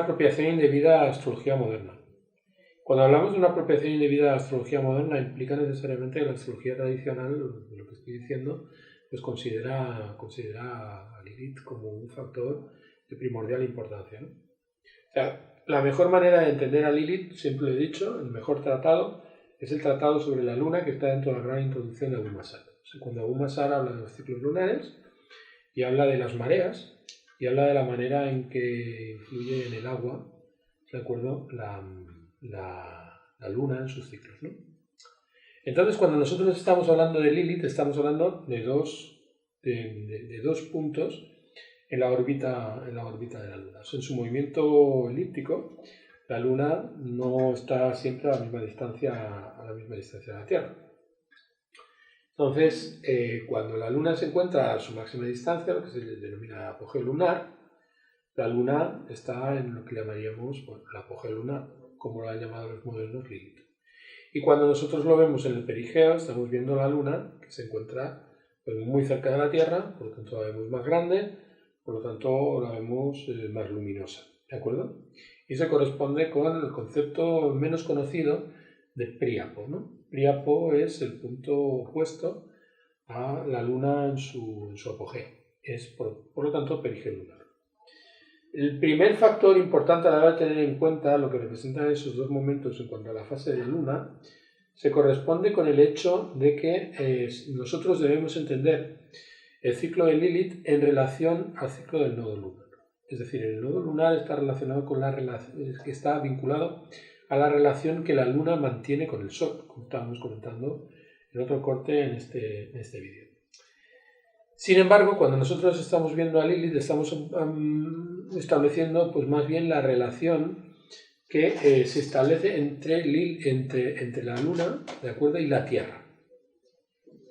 apropiación indebida a la astrología moderna. Cuando hablamos de una apropiación indebida a la astrología moderna, implica necesariamente que la astrología tradicional, lo que estoy diciendo, pues considera a Lilith como un factor de primordial importancia, ¿no? O sea, la mejor manera de entender a Lilith, siempre lo he dicho, el mejor tratado es el tratado sobre la luna que está dentro de la gran introducción de Abu Masar. O sea, cuando Abu Masar habla de los ciclos lunares y habla de las mareas y habla de la manera en que influye en el agua, ¿de acuerdo?, la luna en sus ciclos, ¿no? Entonces, cuando nosotros estamos hablando de Lilith, estamos hablando de dos puntos en la órbita de la Luna. O sea, en su movimiento elíptico, la Luna no está siempre a la misma distancia de la Tierra. Entonces, cuando la Luna se encuentra a su máxima distancia, lo que se denomina apogeo lunar, la Luna está en lo que llamaríamos, bueno, el apogeo lunar, como lo han llamado los modernos, Lilith. Y cuando nosotros lo vemos en el perigeo, estamos viendo la Luna, que se encuentra pues, muy cerca de la Tierra, por lo tanto la vemos más grande, por lo tanto la vemos más luminosa, ¿de acuerdo? Y se corresponde con el concepto menos conocido de Príapo, ¿no? Príapo es el punto opuesto a la Luna en su apogeo, es por lo tanto perigeo lunar. El primer factor importante a la hora de tener en cuenta lo que representan esos dos momentos en cuanto a la fase de la Luna se corresponde con el hecho de que nosotros debemos entender el ciclo de Lilith en relación al ciclo del nodo lunar. Es decir, el nodo lunar está relacionado con está vinculado a la relación que la Luna mantiene con el Sol, como estábamos comentando en otro corte en este vídeo. Sin embargo, cuando nosotros estamos viendo a Lilith, estamos estableciendo pues más bien la relación que se establece entre la Luna, ¿de acuerdo?, y la Tierra.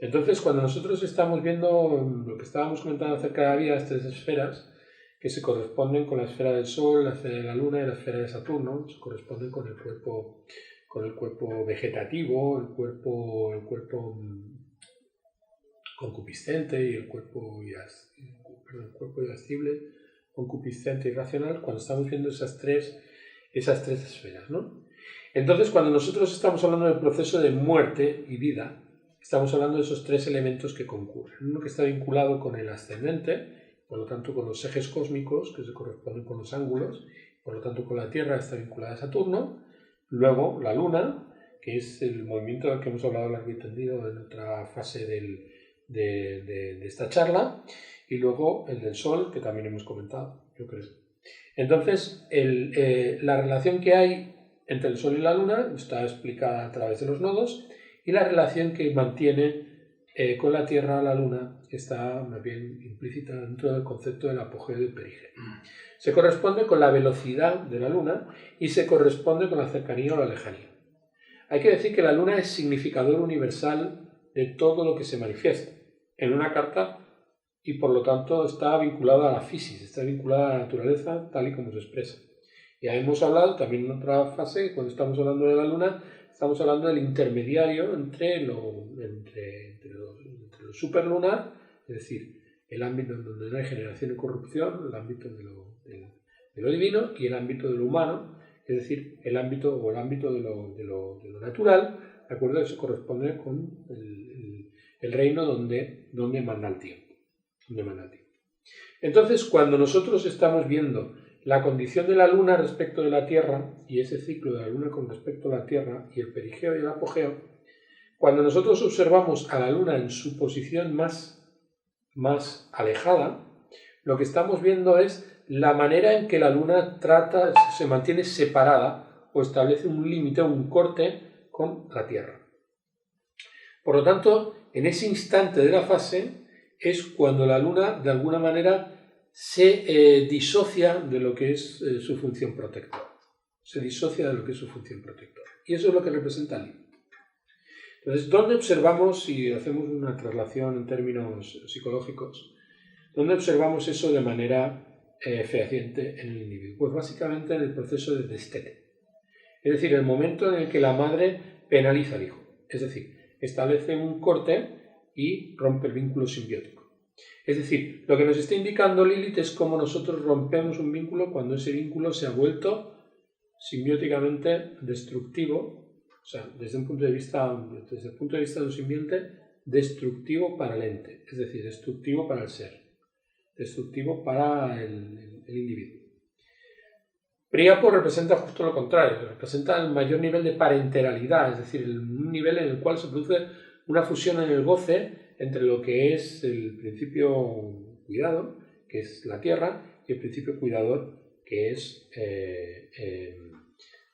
Entonces, cuando nosotros estamos viendo lo que estábamos comentando acerca de la vida, estas esferas, que se corresponden con la esfera del Sol, la esfera de la Luna y la esfera de Saturno, se corresponden con el cuerpo vegetativo, el cuerpo concupiscente y el cuerpo irascible, concupiscente y racional, cuando estamos viendo esas tres esferas, ¿no? Entonces, cuando nosotros estamos hablando del proceso de muerte y vida, estamos hablando de esos tres elementos que concurren. Uno que está vinculado con el ascendente, por lo tanto con los ejes cósmicos que se corresponden con los ángulos, por lo tanto con la Tierra está vinculada a Saturno. Luego la Luna, que es el movimiento del que hemos hablado largo y tendido en otra fase de esta charla, y luego el del Sol, que también hemos comentado, yo creo. Entonces, la relación que hay entre el Sol y la Luna está explicada a través de los nodos, y la relación que mantiene con la Tierra la Luna está más bien implícita dentro del concepto del apogeo del perigeo. Se corresponde con la velocidad de la Luna y se corresponde con la cercanía o la lejanía. Hay que decir que la Luna es significador universal de todo lo que se manifiesta en una carta y por lo tanto está vinculada a la física, está vinculada a la naturaleza tal y como se expresa. Ya hemos hablado también en otra fase, cuando estamos hablando de la Luna, estamos hablando del intermediario entre lo superlunar, es decir, el ámbito en donde no hay generación y corrupción, el ámbito de lo divino, y el ámbito de lo humano, es decir, el ámbito de lo natural, ¿de acuerdo? Eso corresponde con el reino donde manda el tiempo. Entonces, cuando nosotros estamos viendo la condición de la Luna respecto de la Tierra y ese ciclo de la Luna con respecto a la Tierra y el perigeo y el apogeo, cuando nosotros observamos a la Luna en su posición más alejada, lo que estamos viendo es la manera en que la Luna se mantiene separada o establece un límite o un corte con la Tierra. Por lo tanto, en ese instante de la fase es cuando la Luna de alguna manera se disocia de lo que es su función protectora. Y eso es lo que representa Lilith. Entonces, ¿dónde observamos, si hacemos una traslación en términos psicológicos, dónde observamos eso de manera fehaciente en el individuo? Pues básicamente en el proceso de destete. Es decir, el momento en el que la madre penaliza al hijo. Es decir, establece un corte y rompe el vínculo simbiótico. Es decir, lo que nos está indicando Lilith es cómo nosotros rompemos un vínculo cuando ese vínculo se ha vuelto simbióticamente destructivo, o sea, desde el punto de vista de un simbionte, destructivo para el ente, es decir, destructivo para el ser, destructivo para el individuo. Príapo representa justo lo contrario, representa el mayor nivel de parenteralidad, es decir, un nivel en el cual se produce una fusión en el goce entre lo que es el principio cuidado, que es la tierra, y el principio cuidador, que es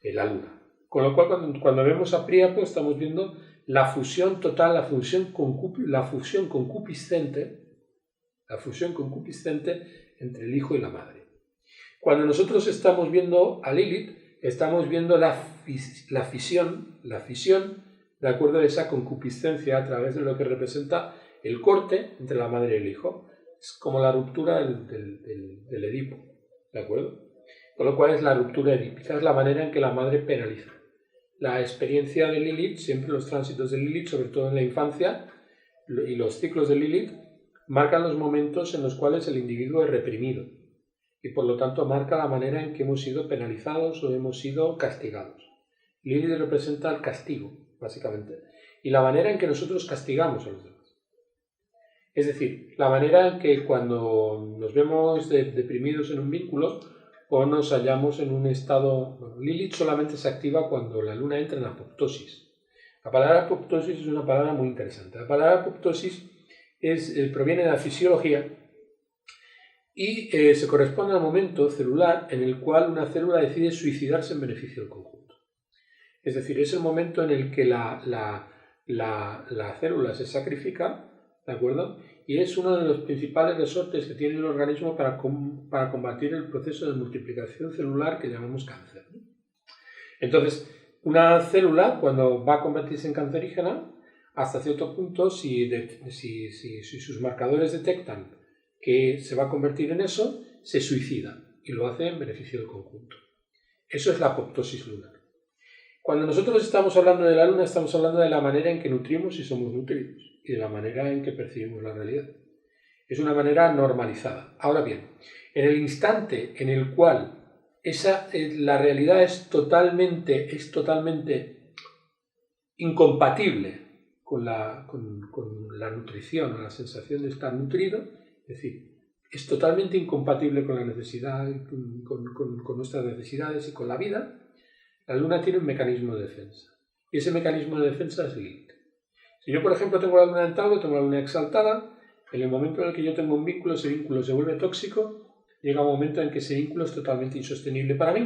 la luna. Con lo cual, cuando vemos a Príapo, estamos viendo la fusión total, la fusión concupiscente entre el hijo y la madre. Cuando nosotros estamos viendo a Lilith, estamos viendo la fisión, de acuerdo a esa concupiscencia a través de lo que representa el corte entre la madre y el hijo. Es como la ruptura del Edipo, ¿de acuerdo? Con lo cual es la ruptura edípica, es la manera en que la madre penaliza. La experiencia de Lilith, siempre los tránsitos de Lilith, sobre todo en la infancia, y los ciclos de Lilith, marcan los momentos en los cuales el individuo es reprimido y por lo tanto marca la manera en que hemos sido penalizados o hemos sido castigados. Lilith representa el castigo, básicamente, y la manera en que nosotros castigamos a los demás. Es decir, la manera en que cuando nos vemos deprimidos en un vínculo o nos hallamos en un estado... Bueno, Lilith solamente se activa cuando la luna entra en apoptosis. La palabra apoptosis es una palabra muy interesante. La palabra apoptosis proviene de la fisiología y se corresponde al momento celular en el cual una célula decide suicidarse en beneficio del conjunto. Es decir, es el momento en el que la célula se sacrifica, ¿de acuerdo? Y es uno de los principales resortes que tiene el organismo para combatir el proceso de multiplicación celular que llamamos cáncer. Entonces, una célula, cuando va a convertirse en cancerígena, hasta cierto punto, si sus marcadores detectan que se va a convertir en eso, se suicida y lo hace en beneficio del conjunto. Eso es la apoptosis lunar. Cuando nosotros estamos hablando de la luna, estamos hablando de la manera en que nutrimos y somos nutridos y de la manera en que percibimos la realidad. Es una manera normalizada. Ahora bien, en el instante en el cual la realidad es totalmente incompatible con la nutrición o la sensación de estar nutrido, es decir, es totalmente incompatible con la necesidad, con nuestras necesidades y con la vida, la luna tiene un mecanismo de defensa. Y ese mecanismo de defensa es Lilith. Si yo, por ejemplo, tengo la luna en Tauro, tengo la luna exaltada, en el momento en el que yo tengo un vínculo, ese vínculo se vuelve tóxico, llega un momento en que ese vínculo es totalmente insostenible para mí.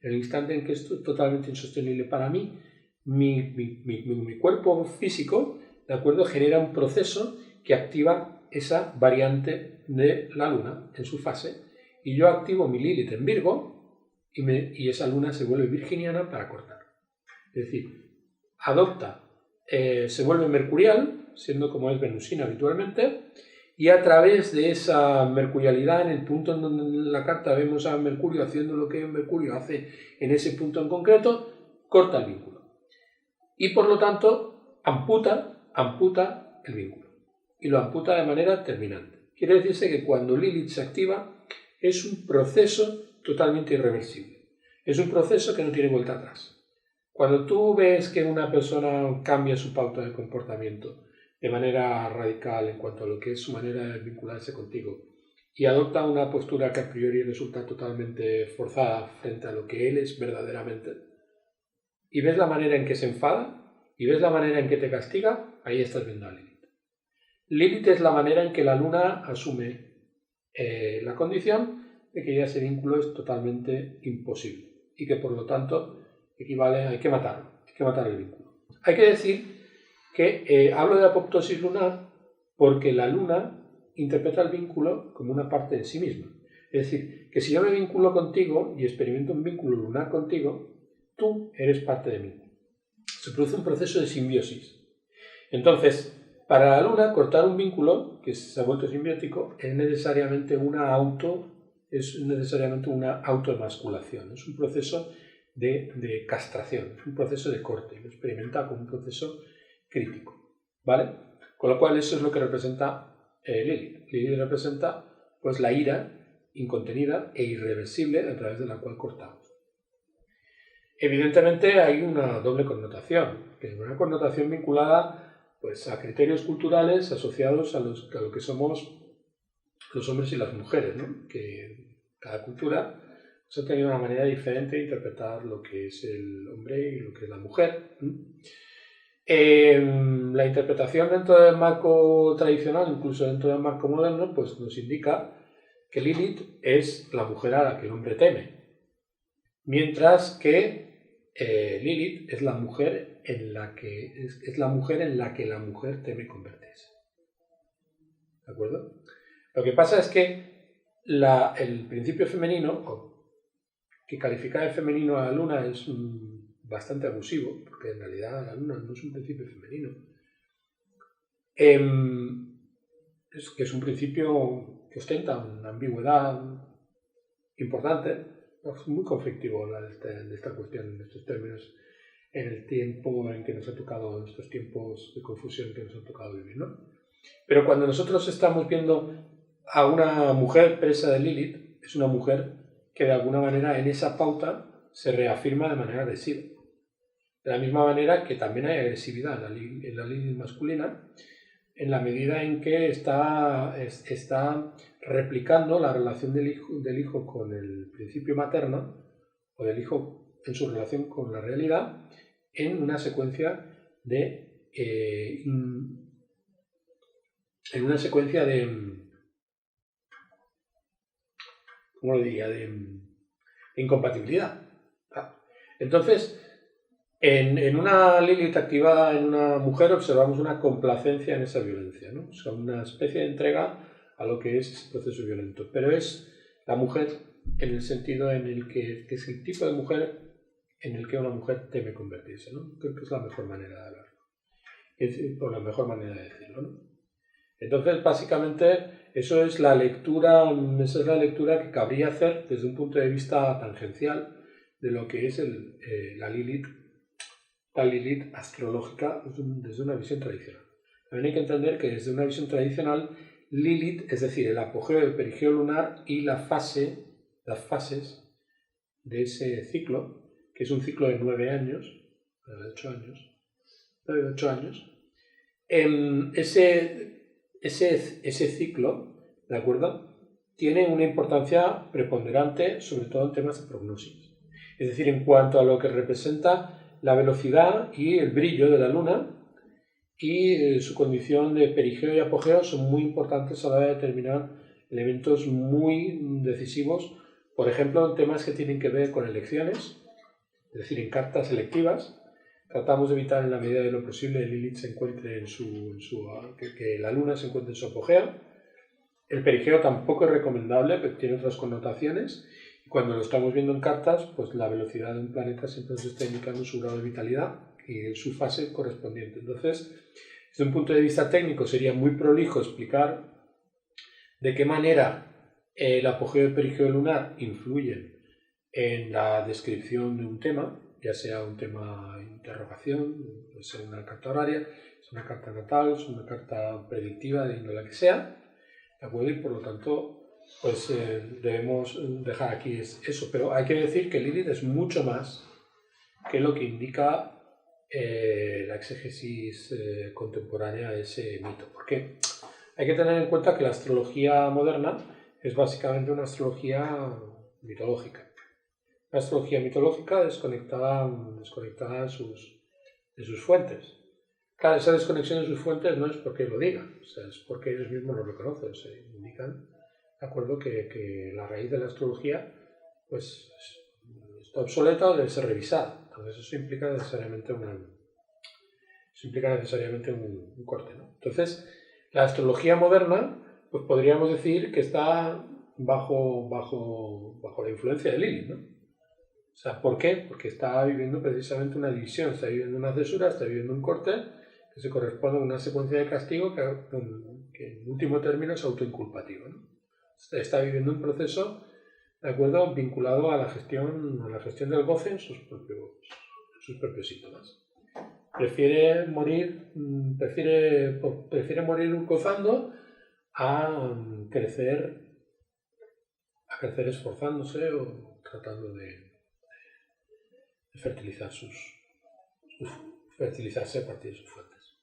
En el instante en que esto es totalmente insostenible para mí, mi cuerpo físico, ¿de acuerdo?, genera un proceso que activa esa variante de la luna en su fase. Y yo activo mi Lilith en Virgo y esa luna se vuelve virginiana para cortar. Es decir, se vuelve mercurial, siendo como es venusina habitualmente, y a través de esa mercurialidad, en el punto en donde en la carta vemos a Mercurio haciendo lo que Mercurio hace en ese punto en concreto, corta el vínculo. Y por lo tanto, amputa el vínculo. Y lo amputa de manera terminante. Quiere decirse que cuando Lilith se activa, es un proceso totalmente irreversible. Es un proceso que no tiene vuelta atrás. Cuando tú ves que una persona cambia su pauta de comportamiento de manera radical en cuanto a lo que es su manera de vincularse contigo y adopta una postura que a priori resulta totalmente forzada frente a lo que él es verdaderamente, y ves la manera en que se enfada y ves la manera en que te castiga, ahí estás viendo a Lilith. Lilith es la manera en que la luna asume la condición de que ya ese vínculo es totalmente imposible y que por lo tanto equivale a hay que matar el vínculo. Hay que decir que hablo de apoptosis lunar porque la luna interpreta el vínculo como una parte de sí misma. Es decir, que si yo me vinculo contigo y experimento un vínculo lunar contigo, tú eres parte de mí. Se produce un proceso de simbiosis. Entonces, para la luna, cortar un vínculo que se ha vuelto simbiótico es necesariamente una autoemasculación. Es un proceso de castración, es un proceso de corte, lo experimenta como un proceso crítico, ¿vale? Con lo cual eso es lo que representa Lilith. Lilith representa pues la ira incontenida e irreversible a través de la cual cortamos. Evidentemente hay una doble connotación, que es una connotación vinculada pues, a criterios culturales asociados a lo que somos los hombres y las mujeres, ¿no? Que cada cultura pues, ha tenido una manera diferente de interpretar lo que es el hombre y lo que es la mujer. La interpretación dentro del marco tradicional, incluso dentro del marco moderno, pues nos indica que Lilith es la mujer a la que el hombre teme, mientras que Lilith es la mujer en la que es la mujer en la que la mujer teme convertirse. ¿De acuerdo? Lo que pasa es que el principio femenino, que calificar de femenino a la luna es bastante abusivo, porque en realidad la luna no es un principio femenino. Es que es un principio que ostenta una ambigüedad importante. Es muy conflictivo de esta cuestión, de estos términos, en el tiempo en que nos ha tocado, en estos tiempos de confusión que nos han tocado vivir, ¿no? Pero cuando nosotros estamos viendo a una mujer presa de Lilith, es una mujer que de alguna manera en esa pauta se reafirma de manera agresiva. De la misma manera que también hay agresividad en la Lilith masculina, en la medida en que está replicando la relación del hijo con el principio materno, o del hijo en su relación con la realidad, en una secuencia de ¿cómo lo diría?, de incompatibilidad. Entonces, en una Lilith activada en una mujer observamos una complacencia en esa violencia, ¿no? O sea, una especie de entrega a lo que es ese proceso violento. Pero es la mujer en el sentido en el que es el tipo de mujer en el que una mujer teme convertirse, ¿no? Creo que es la mejor manera de hablarlo, o la mejor manera de decirlo, ¿no? Entonces, básicamente, esa es la lectura que cabría hacer desde un punto de vista tangencial de lo que es la Lilith astrológica desde una visión tradicional. También hay que entender que desde una visión tradicional, Lilith, es decir, el apogeo del perigeo lunar y las fases de ese ciclo, que es un ciclo de 9 años, 8 años, ese ciclo, ¿de acuerdo?, tiene una importancia preponderante, sobre todo en temas de prognosis. Es decir, en cuanto a lo que representa la velocidad y el brillo de la luna y su condición de perigeo y apogeo son muy importantes a la hora de determinar elementos muy decisivos, por ejemplo, en temas que tienen que ver con elecciones, es decir, en cartas selectivas. Tratamos de evitar en la medida de lo posible que Lilith se encuentre que la luna se encuentre en su apogeo. El perigeo tampoco es recomendable, pero tiene otras connotaciones. Cuando lo estamos viendo en cartas, pues la velocidad de un planeta siempre nos está indicando su grado de vitalidad y su fase correspondiente. Entonces, desde un punto de vista técnico sería muy prolijo explicar de qué manera el apogeo del perigeo lunar influye en la descripción de un tema, ya sea un tema de interrogación, puede ser una carta horaria, es una carta natal, es una carta predictiva de índole que sea, ¿de acuerdo? Y por lo tanto, pues debemos dejar aquí eso. Pero hay que decir que Lilith es mucho más que lo que indica la exégesis contemporánea de ese mito. Porque hay que tener en cuenta que la astrología moderna es básicamente una astrología mitológica. Una astrología mitológica desconectada de sus fuentes. Claro, esa desconexión de sus fuentes no es porque lo digan, o sea, es porque ellos mismos lo reconocen, se indican, de acuerdo, que la raíz de la astrología pues, está obsoleta o debe ser revisada. Entonces eso implica necesariamente un corte, ¿no? Entonces, la astrología moderna, pues podríamos decir que está bajo la influencia de Lilith, ¿no? O sea, ¿por qué? Porque está viviendo precisamente una división, está viviendo una cesura, está viviendo un corte que se corresponde a una secuencia de castigo que en último término es autoinculpativo, ¿no? Está viviendo un proceso, ¿de acuerdo?, vinculado a la gestión del goce en sus propios síntomas. Prefiere morir gozando a crecer esforzándose o tratando de fertilizarse a partir de sus fuentes.